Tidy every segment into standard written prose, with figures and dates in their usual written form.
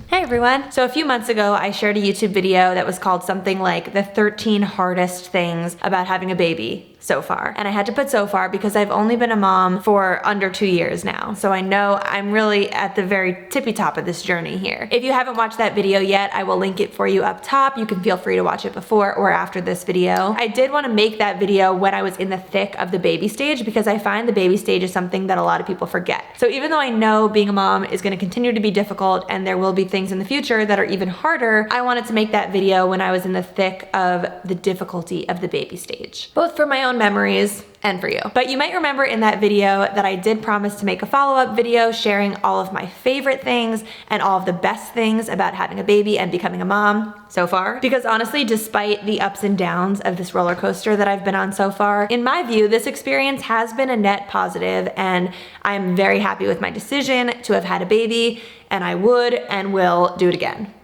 Hey everyone! So a few months ago, I shared a YouTube video that was called something like the 13 hardest things about having a baby so far. And I had to put so far because I've only been a mom for under 2 years now. So I know I'm really at the very tippy top of this journey here. If you haven't watched that video yet, I will link it for you up top. You can feel free to watch it before or after this video. I did want to make that video when I was in the thick of the baby stage because I find the baby stage is something that a lot of people forget. So even though I know being a mom is going to continue to be difficult and there will be things in the future that are even harder, I wanted to make that video when I was in the thick of the difficulty of the baby stage, both for my own memories and for you. But you might remember in that video that I did promise to make a follow-up video sharing all of my favorite things and all of the best things about having a baby and becoming a mom so far. Because honestly, despite the ups and downs of this roller coaster that I've been on so far, in my view, this experience has been a net positive and I'm very happy with my decision to have had a baby, and I would and will do it again.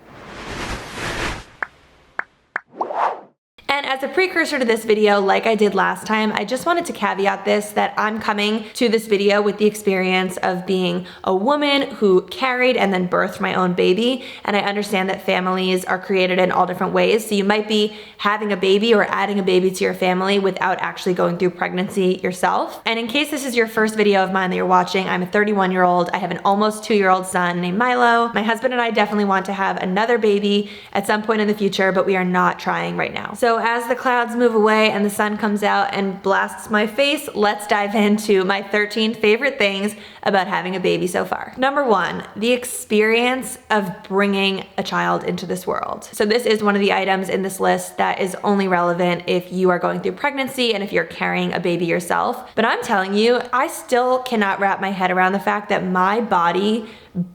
And as a precursor to this video, like I did last time, I just wanted to caveat this, that I'm coming to this video with the experience of being a woman who carried and then birthed my own baby. And I understand that families are created in all different ways. So you might be having a baby or adding a baby to your family without actually going through pregnancy yourself. And in case this is your first video of mine that you're watching, I'm a 31-year-old. I have an almost 2-year-old son named Milo. My husband and I definitely want to have another baby at some point in the future, but we are not trying right now. So as the clouds move away and the sun comes out and blasts my face, let's dive into my 13 favorite things about having a baby so far. Number 1, the experience of bringing a child into this world. So this is one of the items in this list that is only relevant if you are going through pregnancy and if you're carrying a baby yourself. But I'm telling you, I still cannot wrap my head around the fact that my body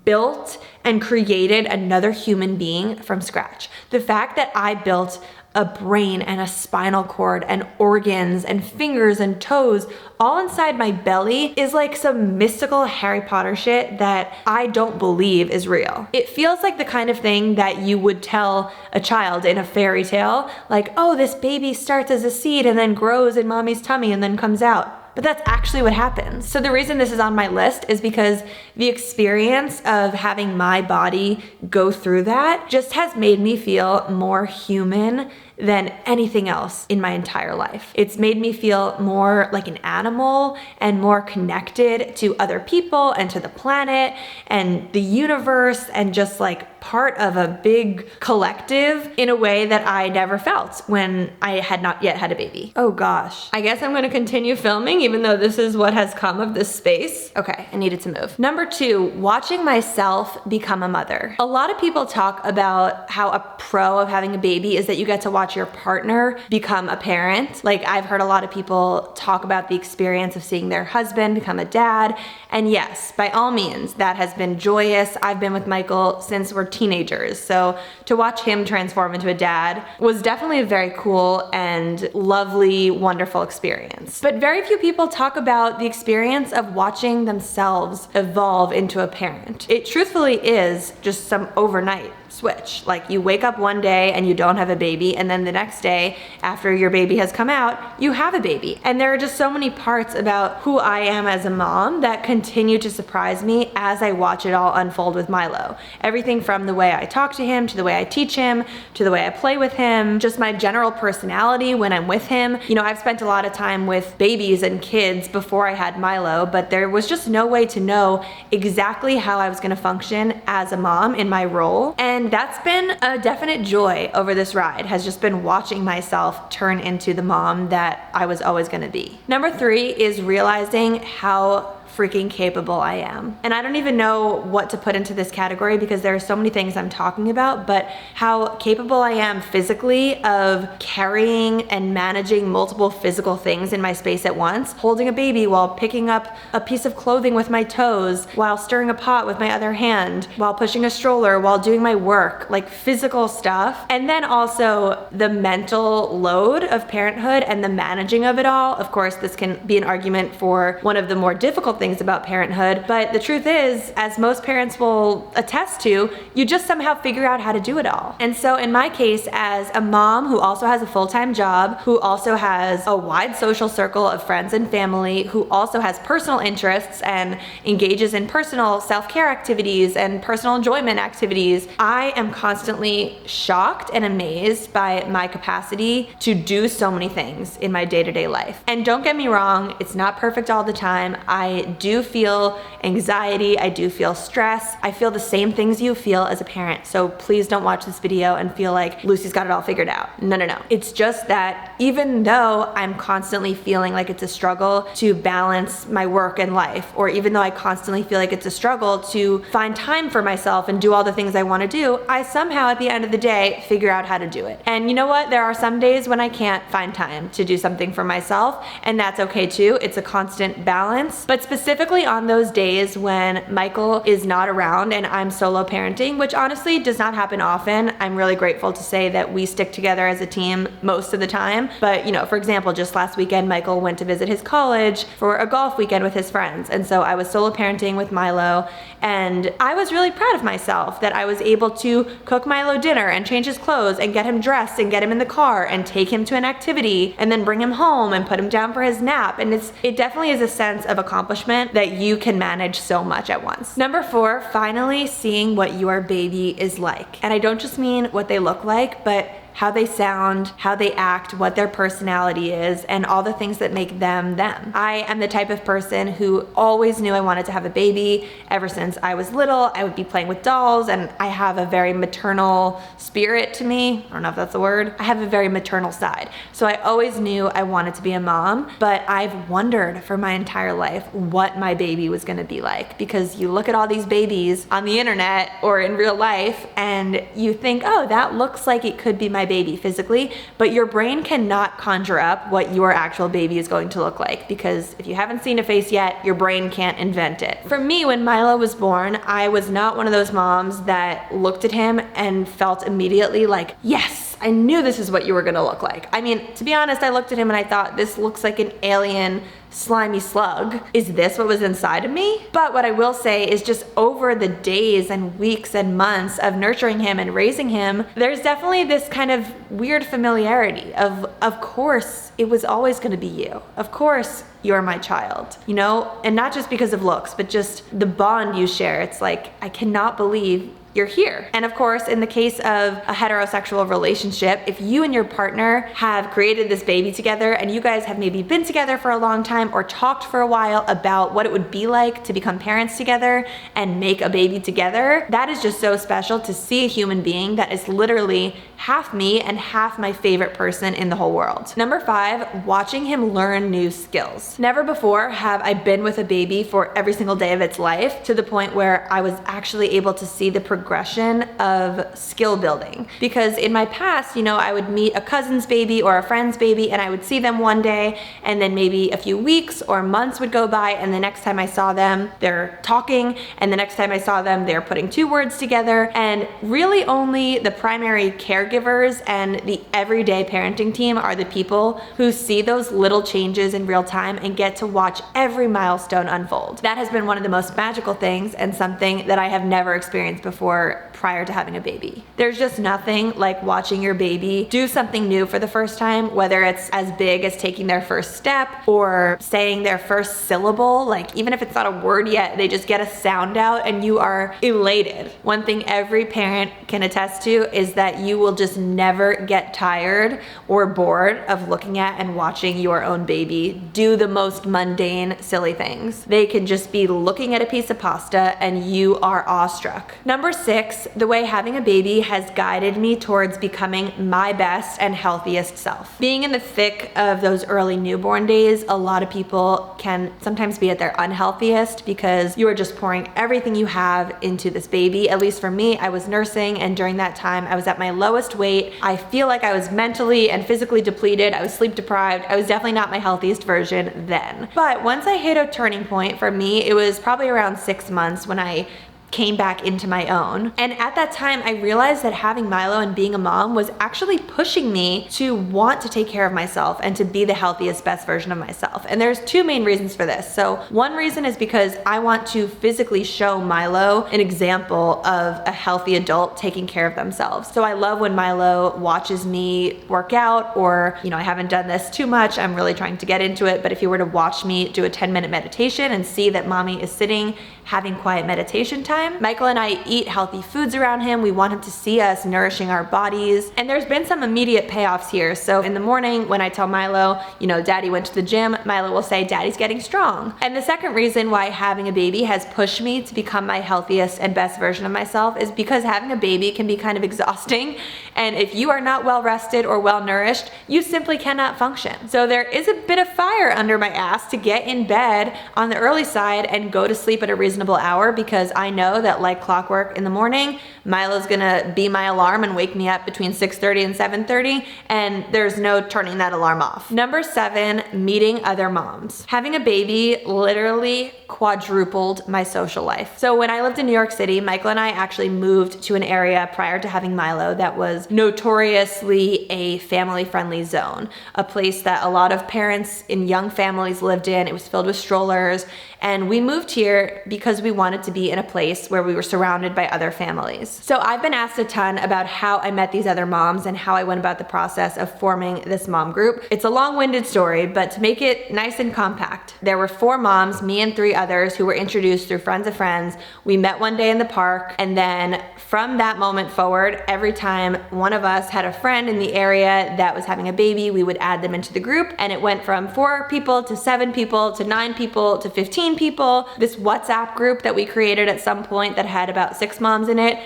built and created another human being from scratch. The fact that I built a brain and a spinal cord and organs and fingers and toes all inside my belly is like some mystical Harry Potter shit that I don't believe is real. It feels like the kind of thing that you would tell a child in a fairy tale, like, oh, this baby starts as a seed and then grows in mommy's tummy and then comes out. But that's actually what happens. So the reason this is on my list is because the experience of having my body go through that just has made me feel more human than anything else in my entire life. It's made me feel more like an animal and more connected to other people and to the planet and the universe and just like part of a big collective in a way that I never felt when I had not yet had a baby. Oh gosh. I guess I'm gonna continue filming even though this is what has come of this space. Okay, I needed to move. Number 2, watching myself become a mother. A lot of people talk about how a pro of having a baby is that you get to watch your partner become a parent. Like I've heard a lot of people talk about the experience of seeing their husband become a dad. And yes, by all means, that has been joyous. I've been with Michael since we're teenagers. So to watch him transform into a dad was definitely a very cool and lovely, wonderful experience. But very few people talk about the experience of watching themselves evolve into a parent. It truthfully is just some overnight switch. Like you wake up one day and you don't have a baby, and then the next day after your baby has come out, you have a baby. And there are just so many parts about who I am as a mom that continue to surprise me as I watch it all unfold with Milo. Everything from the way I talk to him, to the way I teach him, to the way I play with him, just my general personality when I'm with him. You know, I've spent a lot of time with babies and kids before I had Milo, but there was just no way to know exactly how I was gonna function as a mom in my role. And that's been a definite joy over this ride, has just been watching myself turn into the mom that I was always gonna be. Number 3 is realizing how freaking capable I am. And I don't even know what to put into this category because there are so many things I'm talking about, but how capable I am physically of carrying and managing multiple physical things in my space at once, holding a baby while picking up a piece of clothing with my toes, while stirring a pot with my other hand, while pushing a stroller, while doing my work, like physical stuff. And then also the mental load of parenthood and the managing of it all. Of course, this can be an argument for one of the more difficult things about parenthood, but the truth is, as most parents will attest to, you just somehow figure out how to do it all. And so in my case, as a mom who also has a full-time job, who also has a wide social circle of friends and family, who also has personal interests and engages in personal self-care activities and personal enjoyment activities, I am constantly shocked and amazed by my capacity to do so many things in my day-to-day life. And don't get me wrong, it's not perfect all the time. I do feel anxiety, I do feel stress, I feel the same things you feel as a parent. So please don't watch this video and feel like Lucie's got it all figured out. No. It's just that even though I'm constantly feeling like it's a struggle to balance my work and life, or even though I constantly feel like it's a struggle to find time for myself and do all the things I want to do, I somehow at the end of the day figure out how to do it. And you know what? There are some days when I can't find time to do something for myself, and that's okay too. It's a constant balance. But specifically on those days when Michael is not around and I'm solo parenting, which honestly does not happen often, I'm really grateful to say that we stick together as a team most of the time. But you know, for example, just last weekend, Michael went to visit his college for a golf weekend with his friends. And so I was solo parenting with Milo, and I was really proud of myself that I was able to cook Milo dinner and change his clothes and get him dressed and get him in the car and take him to an activity and then bring him home and put him down for his nap. And it definitely is a sense of accomplishment that you can manage so much at once. Number 4, finally seeing what your baby is like. And I don't just mean what they look like, but how they sound, how they act, what their personality is, and all the things that make them them. I am the type of person who always knew I wanted to have a baby. Ever since I was little, I would be playing with dolls, and I have a very maternal spirit to me. I don't know if that's a word. I have a very maternal side. So I always knew I wanted to be a mom, but I've wondered for my entire life what my baby was gonna be like, because you look at all these babies on the internet or in real life and you think, oh, that looks like it could be my baby physically, but your brain cannot conjure up what your actual baby is going to look like, because if you haven't seen a face yet, your brain can't invent it. For me, when Milo was born, I was not one of those moms that looked at him and felt immediately like, yes, I knew this is what you were gonna look like. I mean, to be honest, I looked at him and I thought, this looks like an alien slimy slug. Is this what was inside of me? But what I will say is just over the days and weeks and months of nurturing him and raising him, there's definitely this kind of weird familiarity of course, it was always gonna be you. Of course, you're my child, you know? And not just because of looks, but just the bond you share. It's like, I cannot believe you're here. And of course, in the case of a heterosexual relationship, if you and your partner have created this baby together and you guys have maybe been together for a long time or talked for a while about what it would be like to become parents together and make a baby together, that is just so special to see a human being that is literally half me and half my favorite person in the whole world. Number 5, watching him learn new skills. Never before have I been with a baby for every single day of its life to the point where I was actually able to see the progression of skill building. Because in my past, you know, I would meet a cousin's baby or a friend's baby and I would see them one day and then maybe a few weeks or months would go by and the next time I saw them, they're talking, and the next time I saw them, they're putting 2 words together, and really only the primary caregivers and the everyday parenting team are the people who see those little changes in real time and get to watch every milestone unfold. That has been one of the most magical things and something that I have never experienced before prior to having a baby. There's just nothing like watching your baby do something new for the first time, whether it's as big as taking their first step or saying their first syllable. Like, even if it's not a word yet, they just get a sound out and you are elated. One thing every parent can attest to is that you will just never get tired or bored of looking at and watching your own baby do the most mundane, silly things. They can just be looking at a piece of pasta and you are awestruck. Number 6, the way having a baby has guided me towards becoming my best and healthiest self. Being in the thick of those early newborn days, a lot of people can sometimes be at their unhealthiest because you are just pouring everything you have into this baby. At least for me, I was nursing, and during that time, I was at my lowest weight. I feel like I was mentally and physically depleted. I was sleep deprived. I was definitely not my healthiest version then. But once I hit a turning point, for me, it was probably around 6 months when I came back into my own. And at that time, I realized that having Milo and being a mom was actually pushing me to want to take care of myself and to be the healthiest, best version of myself. And there's two main reasons for this. So one reason is because I want to physically show Milo an example of a healthy adult taking care of themselves. So I love when Milo watches me work out, or, I haven't done this too much, I'm really trying to get into it, but if he were to watch me do a 10-minute meditation and see that mommy is sitting having quiet meditation time. Michael and I eat healthy foods around him. We want him to see us nourishing our bodies. And there's been some immediate payoffs here. So in the morning when I tell Milo, daddy went to the gym, Milo will say, daddy's getting strong. And the second reason why having a baby has pushed me to become my healthiest and best version of myself is because having a baby can be kind of exhausting. And if you are not well rested or well nourished, you simply cannot function. So there is a bit of fire under my ass to get in bed on the early side and go to sleep at a reasonable hour, because I know that like clockwork in the morning, Milo's gonna be my alarm and wake me up between 6:30 and 7:30, and there's no turning that alarm off. Number 7, meeting other moms. Having a baby literally quadrupled my social life. So when I lived in New York City, Michael and I actually moved to an area prior to having Milo that was notoriously a family-friendly zone, a place that a lot of parents in young families lived in. It was filled with strollers, and we moved here because we wanted to be in a place where we were surrounded by other families. So I've been asked a ton about how I met these other moms and how I went about the process of forming this mom group. It's a long-winded story, but to make it nice and compact, there were 4 moms, me and 3 others, who were introduced through friends of friends. We met one day in the park, and then from that moment forward, every time one of us had a friend in the area that was having a baby, we would add them into the group, and it went from 4 people to 7 people to 9 people to 15 people. This WhatsApp group that we created at some point that had about 6 moms in it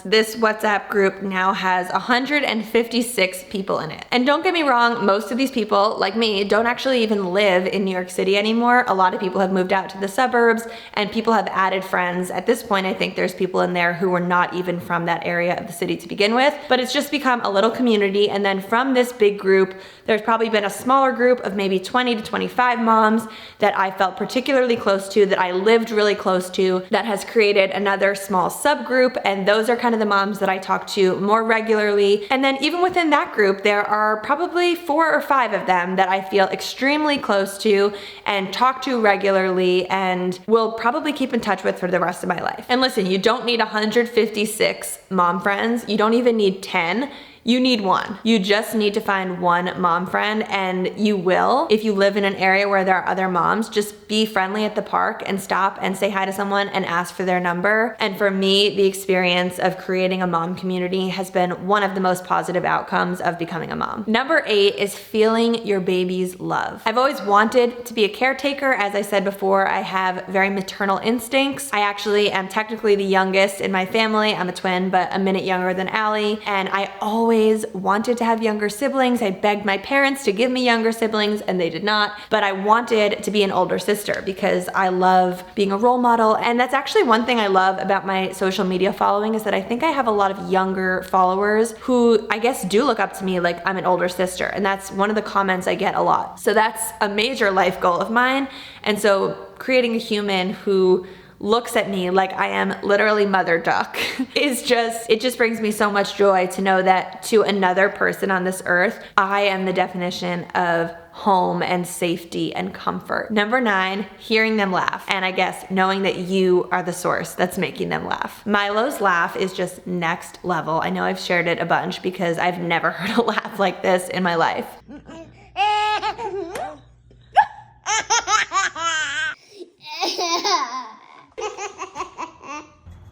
this WhatsApp group now has 156 people in it. And don't get me wrong, most of these people, like me, don't actually even live in New York City anymore. A lot of people have moved out to the suburbs, and people have added friends. At this point, I think there's people in there who were not even from that area of the city to begin with, but it's just become a little community. And then from this big group, there's probably been a smaller group of maybe 20 to 25 moms that I felt particularly close to, that I lived really close to, that has created another small subgroup, and those are kind of the moms that I talk to more regularly. And then even within that group, there are probably 4 or 5 of them that I feel extremely close to and talk to regularly and will probably keep in touch with for the rest of my life. And listen, you don't need 156 mom friends. You don't even need 10. You need 1. You just need to find 1 mom friend, and you will. If you live in an area where there are other moms, just be friendly at the park and stop and say hi to someone and ask for their number. And for me, the experience of creating a mom community has been one of the most positive outcomes of becoming a mom. Number 8 is feeling your baby's love. I've always wanted to be a caretaker. As I said before, I have very maternal instincts. I actually am technically the youngest in my family. I'm a twin, but a minute younger than Allie, and I always wanted to have younger siblings. I begged my parents to give me younger siblings, and they did not, but I wanted to be an older sister because I love being a role model. And that's actually one thing I love about my social media following, is that I think I have a lot of younger followers who I guess do look up to me like I'm an older sister, and that's one of the comments I get a lot. So that's a major life goal of mine. And so creating a human who looks at me like I am literally mother duck it just brings me so much joy to know that to another person on this earth, I am the definition of home and safety and comfort. Number 9, hearing them laugh. And I guess knowing that you are the source that's making them laugh. Milo's laugh is just next level. I know I've shared it a bunch because I've never heard a laugh like this in my life.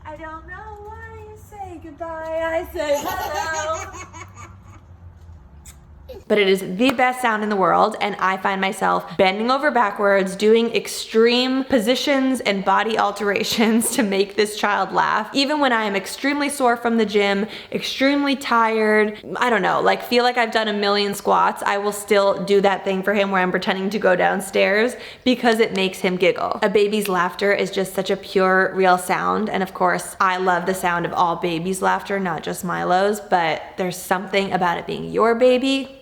I don't know why you say goodbye, I say hello. But it is the best sound in the world, and I find myself bending over backwards, doing extreme positions and body alterations to make this child laugh. Even when I am extremely sore from the gym, extremely tired, I don't know, like feel like I've done a million squats, I will still do that thing for him where I'm pretending to go downstairs because it makes him giggle. A baby's laughter is just such a pure, real sound, and of course, I love the sound of all babies' laughter, not just Milo's, but there's something about it being your baby.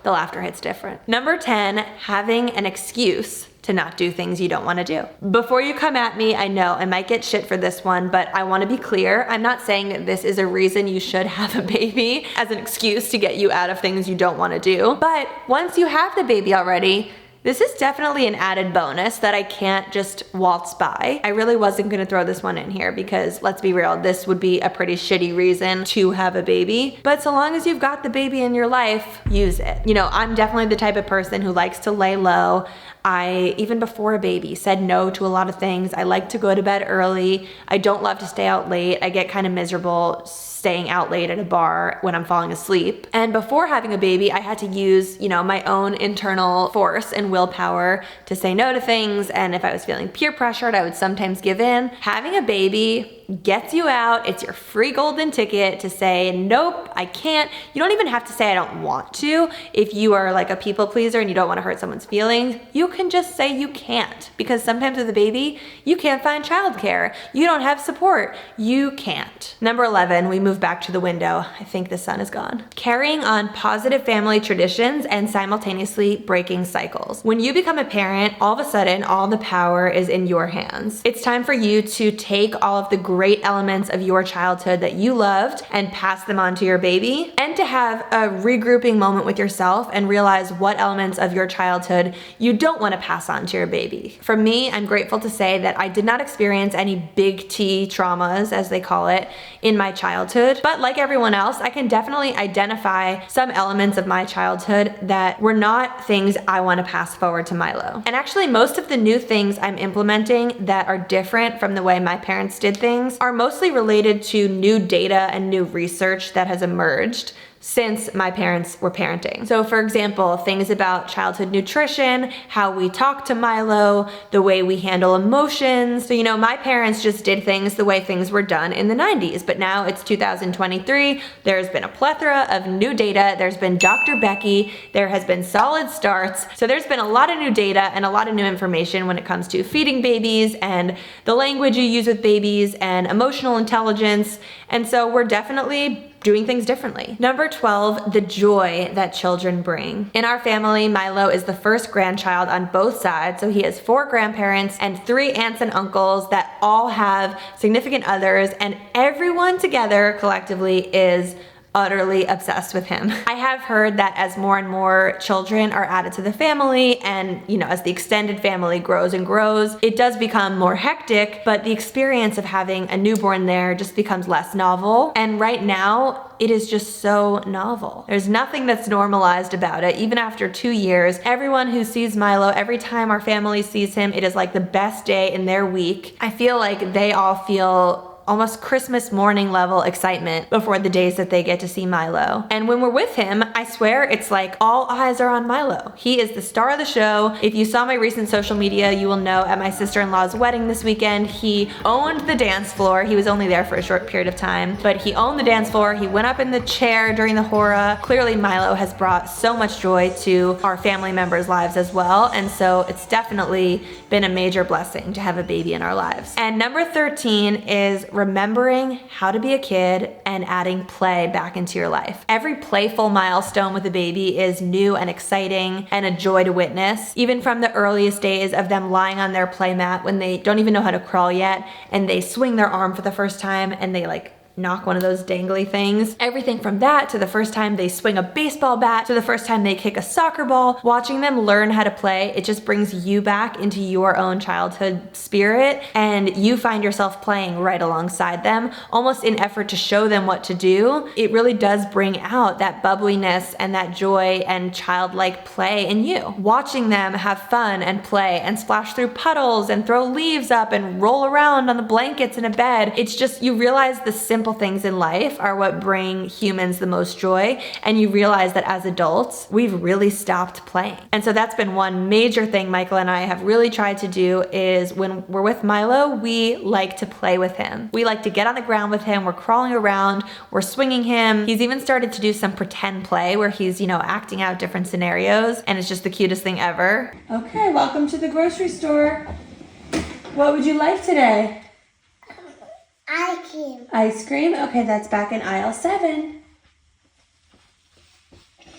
The laughter hits different. Number 10, having an excuse to not do things you don't want to do. Before you come at me, I know I might get shit for this one, but I want to be clear. I'm not saying that this is a reason you should have a baby as an excuse to get you out of things you don't want to do. But once you have the baby already, this is definitely an added bonus that I can't just waltz by. I really wasn't gonna throw this one in here because, let's be real, this would be a pretty shitty reason to have a baby. But so long as you've got the baby in your life, use it. You know, I'm definitely the type of person who likes to lay low. I, even before a baby, said no to a lot of things. I like to go to bed early. I don't love to stay out late. I get kind of miserable staying out late at a bar when I'm falling asleep. And before having a baby, I had to use, you know, my own internal force and willpower to say no to things. And if I was feeling peer pressured, I would sometimes give in. Having a baby gets you out. It's your free golden ticket to say, nope, I can't. You don't even have to say I don't want to. If you are like a people pleaser and you don't want to hurt someone's feelings, you can just say you can't. Because sometimes with a baby, you can't find childcare. You don't have support. You can't. Number 11, we move back to the window. I think the sun is gone. Carrying on positive family traditions and simultaneously breaking cycles. When you become a parent, all of a sudden, all the power is in your hands. It's time for you to take all of the great elements of your childhood that you loved and pass them on to your baby, and to have a regrouping moment with yourself and realize what elements of your childhood you don't want to pass on to your baby. For me, I'm grateful to say that I did not experience any big T traumas, as they call it, in my childhood, but like everyone else, I can definitely identify some elements of my childhood that were not things I want to pass forward to Milo. And actually, most of the new things I'm implementing that are different from the way my parents did things are mostly related to new data and new research that has emerged since my parents were parenting. So for example, things about childhood nutrition, how we talk to Milo, the way we handle emotions. So, you know, my parents just did things the way things were done in the 90s, but now it's 2023. There's been a plethora of new data. There's been Dr. Becky. There has been solid starts. So there's been a lot of new data and a lot of new information when it comes to feeding babies and the language you use with babies and emotional intelligence. And so we're definitely doing things differently. Number 12, the joy that children bring. In our family, Milo is the first grandchild on both sides, so he has 4 grandparents and 3 aunts and uncles that all have significant others, and everyone together collectively is utterly obsessed with him. I have heard that as more and more children are added to the family, and you know, as the extended family grows and grows, it does become more hectic, but the experience of having a newborn there just becomes less novel. And right now, it is just so novel. There's nothing that's normalized about it. Even after 2 years, everyone who sees Milo, every time our family sees him, it is like the best day in their week. I feel like they all feel almost Christmas morning level excitement before the days that they get to see Milo. And when we're with him, I swear it's like all eyes are on Milo. He is the star of the show. If you saw my recent social media, you will know at my sister-in-law's wedding this weekend, he owned the dance floor. He was only there for a short period of time, but he owned the dance floor. He went up in the chair during the hora. Clearly Milo has brought so much joy to our family members' lives as well. And so it's definitely been a major blessing to have a baby in our lives. And number 13 is remembering how to be a kid and adding play back into your life. Every playful milestone with a baby is new and exciting and a joy to witness. Even from the earliest days of them lying on their play mat when they don't even know how to crawl yet, and they swing their arm for the first time and they like knock one of those dangly things. Everything from that to the first time they swing a baseball bat to the first time they kick a soccer ball. Watching them learn how to play, it just brings you back into your own childhood spirit, and you find yourself playing right alongside them, almost in effort to show them what to do. It really does bring out that bubbliness and that joy and childlike play in you. Watching them have fun and play and splash through puddles and throw leaves up and roll around on the blankets in a bed. It's just, you realize the simple things in life are what bring humans the most joy, and you realize that as adults, we've really stopped playing. And so that's been one major thing Michael and I have really tried to do, is when we're with Milo, we like to play with him. We like to get on the ground with him, we're crawling around, we're swinging him. He's even started to do some pretend play where he's, you know, acting out different scenarios, and it's just the cutest thing ever. Okay, welcome to the grocery store. What would you like today? Ice cream. Ice cream? Okay, that's back in aisle 7.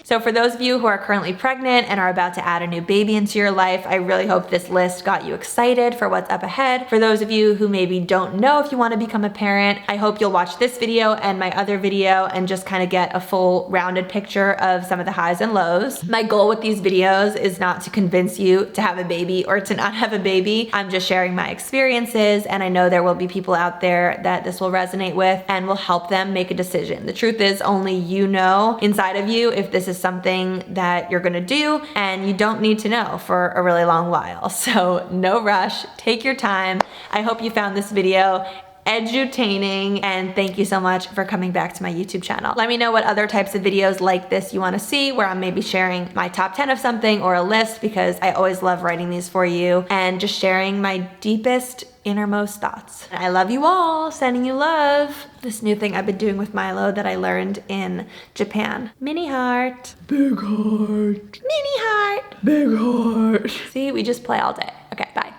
So for those of you who are currently pregnant and are about to add a new baby into your life, I really hope this list got you excited for what's up ahead. For those of you who maybe don't know if you want to become a parent, I hope you'll watch this video and my other video and just kind of get a full rounded picture of some of the highs and lows. My goal with these videos is not to convince you to have a baby or to not have a baby. I'm just sharing my experiences, and I know there will be people out there that this will resonate with and will help them make a decision. The truth is, only you know inside of you if this is something that you're gonna do, and you don't need to know for a really long while. So no rush, take your time. I hope you found this video edutaining, and thank you so much for coming back to my YouTube channel. Let me know what other types of videos like this you want to see, where I'm maybe sharing my top 10 of something or a list, because I always love writing these for you and just sharing my deepest innermost thoughts. I love you all, sending you love. This new thing I've been doing with Milo that I learned in Japan. Mini heart. Big heart. Mini heart. Big heart. See, we just play all day. Okay, bye.